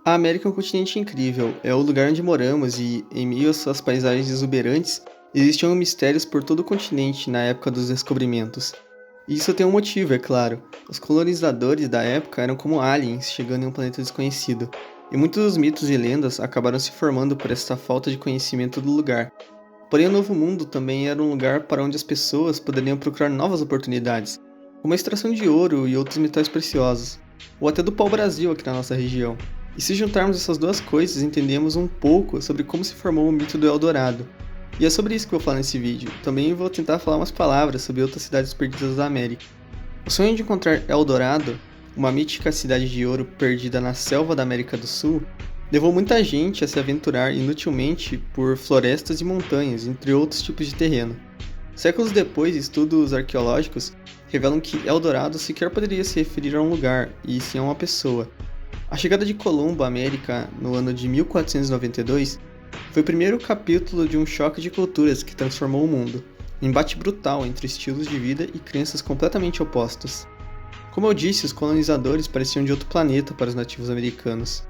A América é um continente incrível, é o lugar onde moramos e, em meio às suas paisagens exuberantes, existiam mistérios por todo o continente na época dos descobrimentos. E isso tem um motivo, é claro. Os colonizadores da época eram como aliens chegando em um planeta desconhecido, e muitos dos mitos e lendas acabaram se formando por essa falta de conhecimento do lugar. Porém, o Novo Mundo também era um lugar para onde as pessoas poderiam procurar novas oportunidades, como a extração de ouro e outros metais preciosos, ou até do pau-brasil aqui na nossa região. E se juntarmos essas duas coisas, entendemos um pouco sobre como se formou o mito do Eldorado. E é sobre isso que eu vou falar nesse vídeo. Também vou tentar falar umas palavras sobre outras cidades perdidas da América. O sonho de encontrar Eldorado, uma mítica cidade de ouro perdida na selva da América do Sul, levou muita gente a se aventurar inutilmente por florestas e montanhas, entre outros tipos de terreno. Séculos depois, estudos arqueológicos revelam que Eldorado sequer poderia se referir a um lugar, e sim a uma pessoa. A chegada de Colombo à América no ano de 1492 foi o primeiro capítulo de um choque de culturas que transformou o mundo, um embate brutal entre estilos de vida e crenças completamente opostos. Como eu disse, os colonizadores pareciam de outro planeta para os nativos americanos.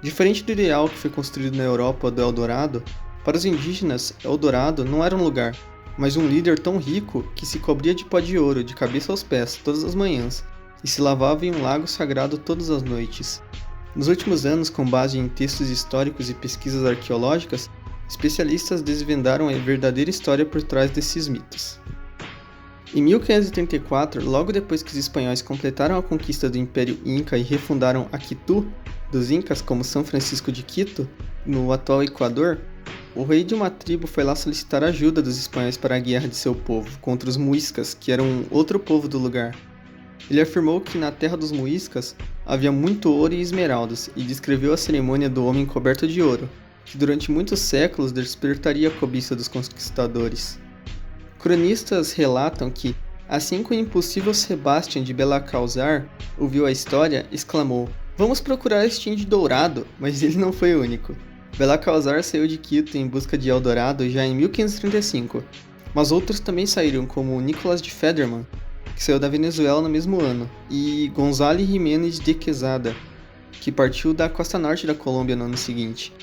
Diferente do ideal que foi construído na Europa do Eldorado, para os indígenas, Eldorado não era um lugar, mas um líder tão rico que se cobria de pó de ouro de cabeça aos pés todas as manhãs e se lavava em um lago sagrado todas as noites. Nos últimos anos, com base em textos históricos e pesquisas arqueológicas, especialistas desvendaram a verdadeira história por trás desses mitos. Em 1534, logo depois que os espanhóis completaram a conquista do Império Inca e refundaram Acatú dos Incas como São Francisco de Quito, no atual Equador, o rei de uma tribo foi lá solicitar ajuda dos espanhóis para a guerra de seu povo contra os muiscas, que eram outro povo do lugar. Ele afirmou que na terra dos muiscas havia muito ouro e esmeraldas e descreveu a cerimônia do homem coberto de ouro, que durante muitos séculos despertaria a cobiça dos conquistadores. Cronistas relatam que, assim que o impossível Sebastião de Belalcázar ouviu a história, exclamou: "Vamos procurar este índio dourado", mas ele não foi o único. Belalcázar saiu de Quito em busca de Eldorado já em 1535, mas outros também saíram, como Nicolás de Federman, que saiu da Venezuela no mesmo ano, e Gonzalo Jiménez de Quesada, que partiu da costa norte da Colômbia no ano seguinte.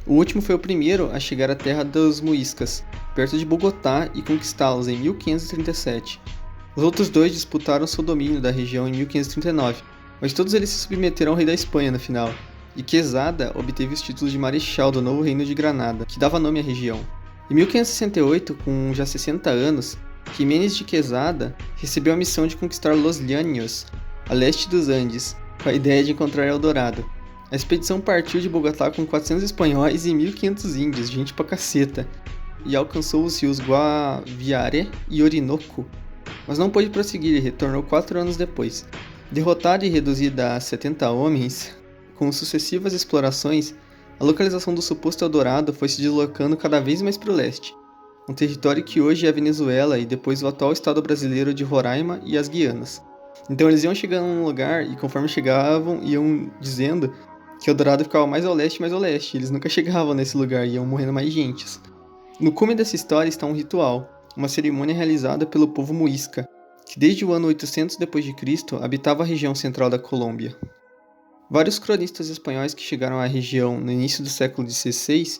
O último foi o primeiro a chegar à terra dos muiscas, perto de Bogotá, e conquistá-los em 1537. Os outros dois disputaram seu domínio da região em 1539, mas todos eles se submeteram ao rei da Espanha no final, e Quesada obteve os títulos de marechal do novo reino de Granada, que dava nome à região. Em 1568, com já 60 anos, Jiménez de Quesada recebeu a missão de conquistar Los Llanos, a leste dos Andes, com a ideia de encontrar Eldorado. A expedição partiu de Bogotá com 400 espanhóis e 1.500 índios, gente pra caceta, e alcançou os rios Guaviare e Orinoco, mas não pôde prosseguir e retornou 4 anos depois. Derrotada e reduzida a 70 homens, com sucessivas explorações, a localização do suposto Eldorado foi se deslocando cada vez mais para o leste, um território que hoje é a Venezuela e depois o atual estado brasileiro de Roraima e as Guianas. Então eles iam chegando num lugar e conforme chegavam, iam dizendo que Eldorado ficava mais ao leste, eles nunca chegavam nesse lugar, iam morrendo mais gentes. No cume dessa história está um ritual, uma cerimônia realizada pelo povo muisca, que desde o ano 800 d.C. habitava a região central da Colômbia. Vários cronistas espanhóis que chegaram à região no início do século XVI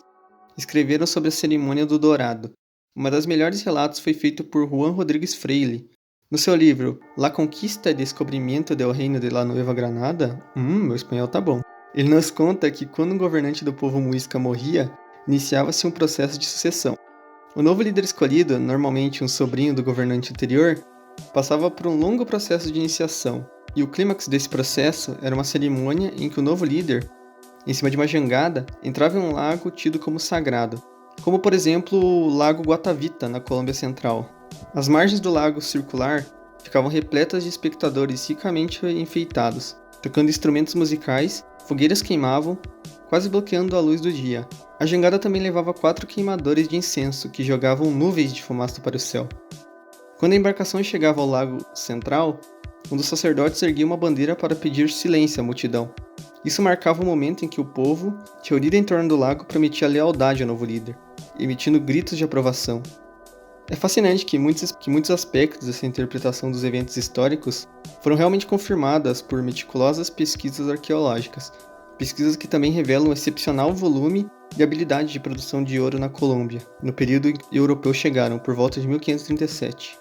escreveram sobre a cerimônia do Dourado. Uma das melhores relatos foi feito por Juan Rodríguez Freire. No seu livro La Conquista y Descubrimiento del Reino de la Nueva Granada, meu espanhol tá bom. Ele nos conta que quando um governante do povo muisca morria, iniciava-se um processo de sucessão. O novo líder escolhido, normalmente um sobrinho do governante anterior, passava por um longo processo de iniciação, e o clímax desse processo era uma cerimônia em que o novo líder, em cima de uma jangada, entrava em um lago tido como sagrado, como por exemplo o Lago Guatavita, na Colômbia Central. As margens do lago circular ficavam repletas de espectadores ricamente enfeitados, tocando instrumentos musicais, fogueiras queimavam, quase bloqueando a luz do dia. A jangada também levava 4 queimadores de incenso, que jogavam nuvens de fumaça para o céu. Quando a embarcação chegava ao lago central, um dos sacerdotes erguia uma bandeira para pedir silêncio à multidão. Isso marcava o momento em que o povo, reunido em torno do lago, prometia lealdade ao novo líder, emitindo gritos de aprovação. É fascinante que muitos aspectos dessa interpretação dos eventos históricos foram realmente confirmadas por meticulosas pesquisas arqueológicas, Pesquisas que também revelam um excepcional volume e habilidade de produção de ouro na Colômbia, no período em que europeus chegaram, por volta de 1537.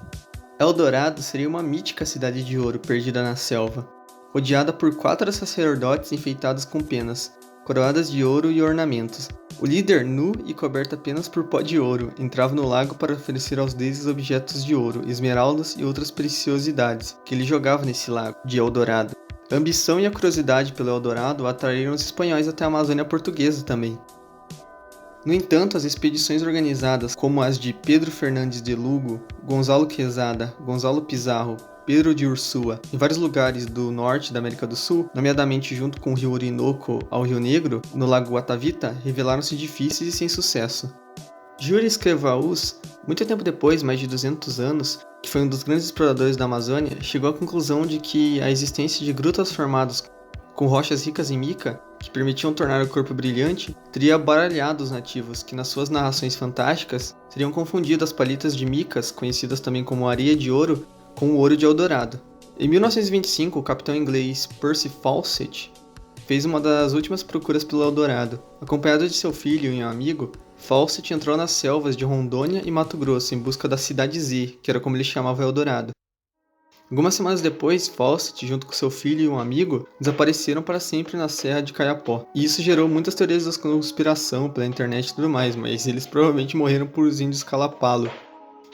Eldorado seria uma mítica cidade de ouro perdida na selva, rodeada por 4 sacerdotes enfeitados com penas, coroadas de ouro e ornamentos. O líder, nu e coberto apenas por pó de ouro, entrava no lago para oferecer aos deuses objetos de ouro, esmeraldas e outras preciosidades que ele jogava nesse lago de Eldorado. A ambição e a curiosidade pelo Eldorado atraíram os espanhóis até a Amazônia portuguesa também. No entanto, as expedições organizadas, como as de Pedro Fernandes de Lugo, Gonzalo Quezada, Gonzalo Pizarro, Pedro de Ursúa, em vários lugares do norte da América do Sul, nomeadamente junto com o rio Orinoco ao Rio Negro, no Lago Guatavita, revelaram-se difíceis e sem sucesso. Jules Clevaus, muito tempo depois, mais de 200 anos, que foi um dos grandes exploradores da Amazônia, chegou à conclusão de que a existência de grutas formadas com rochas ricas em mica, que permitiam tornar o corpo brilhante, teria baralhado os nativos, que nas suas narrações fantásticas teriam confundido as palitas de micas, conhecidas também como areia de ouro, com o ouro de Eldorado. Em 1925, o capitão inglês Percy Fawcett fez uma das últimas procuras pelo Eldorado. Acompanhado de seu filho e um amigo, Fawcett entrou nas selvas de Rondônia e Mato Grosso em busca da Cidade Z, que era como ele chamava Eldorado. Algumas semanas depois, Fawcett, junto com seu filho e um amigo, desapareceram para sempre na Serra de Caiapó. E isso gerou muitas teorias da conspiração pela internet e tudo mais, mas eles provavelmente morreram por os índios calapalo.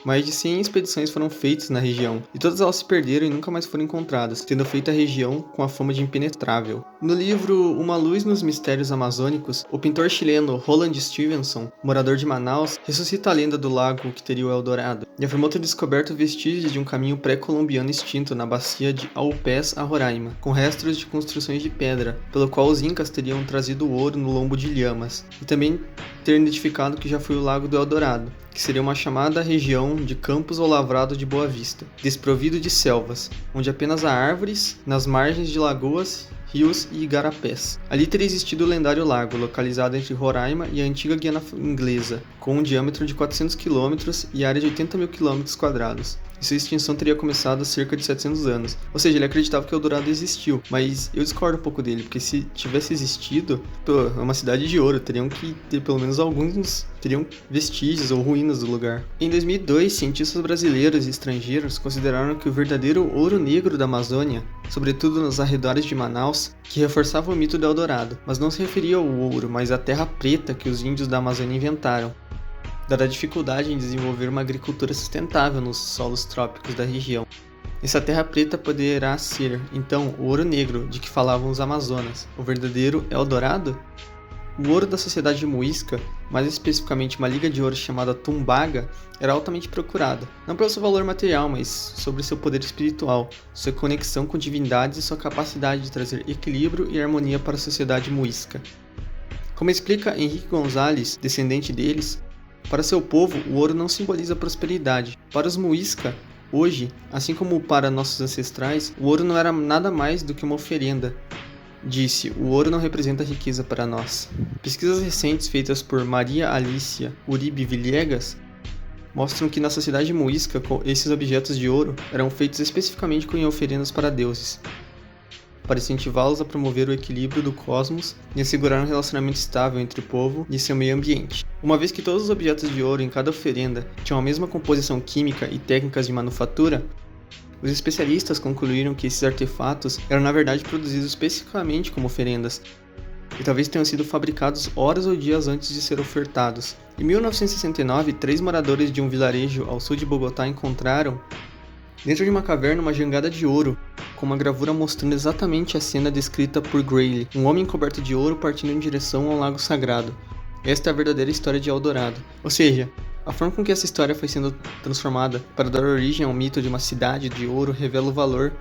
Mais de 100 expedições foram feitas na região, e todas elas se perderam e nunca mais foram encontradas, tendo feito a região com a fama de impenetrável. No livro Uma Luz nos Mistérios Amazônicos, o pintor chileno Roland Stevenson, morador de Manaus, ressuscita a lenda do lago que teria o Eldorado, e afirmou ter descoberto vestígios de um caminho pré-colombiano extinto na bacia de Aupés a Roraima, com restos de construções de pedra, pelo qual os incas teriam trazido o ouro no lombo de lhamas, e também ter identificado que já foi o Lago do Eldorado, que seria uma chamada região de Campos ou Lavrado de Boa Vista, desprovido de selvas, onde apenas há árvores nas margens de lagoas, rios e igarapés. Ali teria existido o lendário lago, localizado entre Roraima e a antiga Guiana Inglesa, com um diâmetro de 400 km e área de 80 mil km². E sua extinção teria começado há cerca de 700 anos. Ou seja, ele acreditava que o Eldorado existiu, mas eu discordo um pouco dele, porque se tivesse existido, é uma cidade de ouro, teriam que ter pelo menos alguns, teriam vestígios ou ruínas do lugar. Em 2002, cientistas brasileiros e estrangeiros consideraram que o verdadeiro ouro negro da Amazônia, sobretudo nos arredores de Manaus, que reforçava o mito do Eldorado, mas não se referia ao ouro, mas à terra preta que os índios da Amazônia inventaram, dada a dificuldade em desenvolver uma agricultura sustentável nos solos trópicos da região. Essa terra preta poderá ser, então, o ouro negro de que falavam os Amazonas, o verdadeiro Eldorado? O ouro da sociedade muisca, mais especificamente uma liga de ouro chamada Tumbaga, era altamente procurado, não pelo seu valor material, mas sobre seu poder espiritual, sua conexão com divindades e sua capacidade de trazer equilíbrio e harmonia para a sociedade muisca. Como explica Henrique Gonzalez, descendente deles, para seu povo, o ouro não simboliza prosperidade. Para os muisca, hoje, assim como para nossos ancestrais, o ouro não era nada mais do que uma oferenda. Disse, o ouro não representa riqueza para nós. Pesquisas recentes feitas por Maria Alicia Uribe Villegas mostram que na sociedade muisca, esses objetos de ouro eram feitos especificamente com oferendas para deuses, para incentivá-los a promover o equilíbrio do cosmos e assegurar um relacionamento estável entre o povo e seu meio ambiente. Uma vez que todos os objetos de ouro em cada oferenda tinham a mesma composição química e técnicas de manufatura, os especialistas concluíram que esses artefatos eram na verdade produzidos especificamente como oferendas, e talvez tenham sido fabricados horas ou dias antes de ser ofertados. Em 1969, 3 moradores de um vilarejo ao sul de Bogotá encontraram, dentro de uma caverna, uma jangada de ouro, com uma gravura mostrando exatamente a cena descrita por Grayle, um homem coberto de ouro partindo em direção ao lago sagrado. Esta é a verdadeira história de Eldorado. Ou seja, a forma com que essa história foi sendo transformada para dar origem ao mito de uma cidade de ouro revela o valor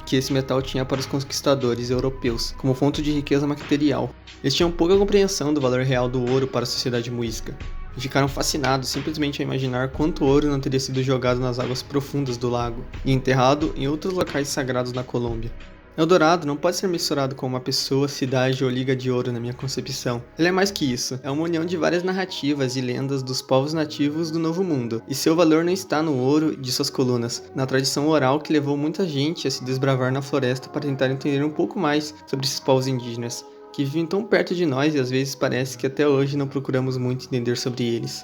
que esse metal tinha para os conquistadores europeus, como fonte de riqueza material. Eles tinham pouca compreensão do valor real do ouro para a sociedade muisca, e ficaram fascinados simplesmente a imaginar quanto ouro não teria sido jogado nas águas profundas do lago e enterrado em outros locais sagrados na Colômbia. Eldorado não pode ser mensurado como uma pessoa, cidade ou liga de ouro na minha concepção. Ele é mais que isso, é uma união de várias narrativas e lendas dos povos nativos do Novo Mundo, e seu valor não está no ouro de suas colunas, na tradição oral que levou muita gente a se desbravar na floresta para tentar entender um pouco mais sobre esses povos indígenas, que vivem tão perto de nós e às vezes parece que até hoje não procuramos muito entender sobre eles.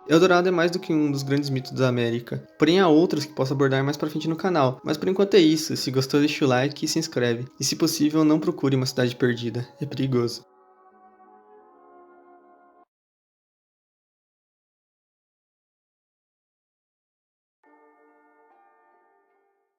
Eldorado é mais do que um dos grandes mitos da América, porém há outros que posso abordar mais pra frente no canal, mas por enquanto é isso, se gostou deixa o like e se inscreve, e se possível não procure uma cidade perdida, é perigoso.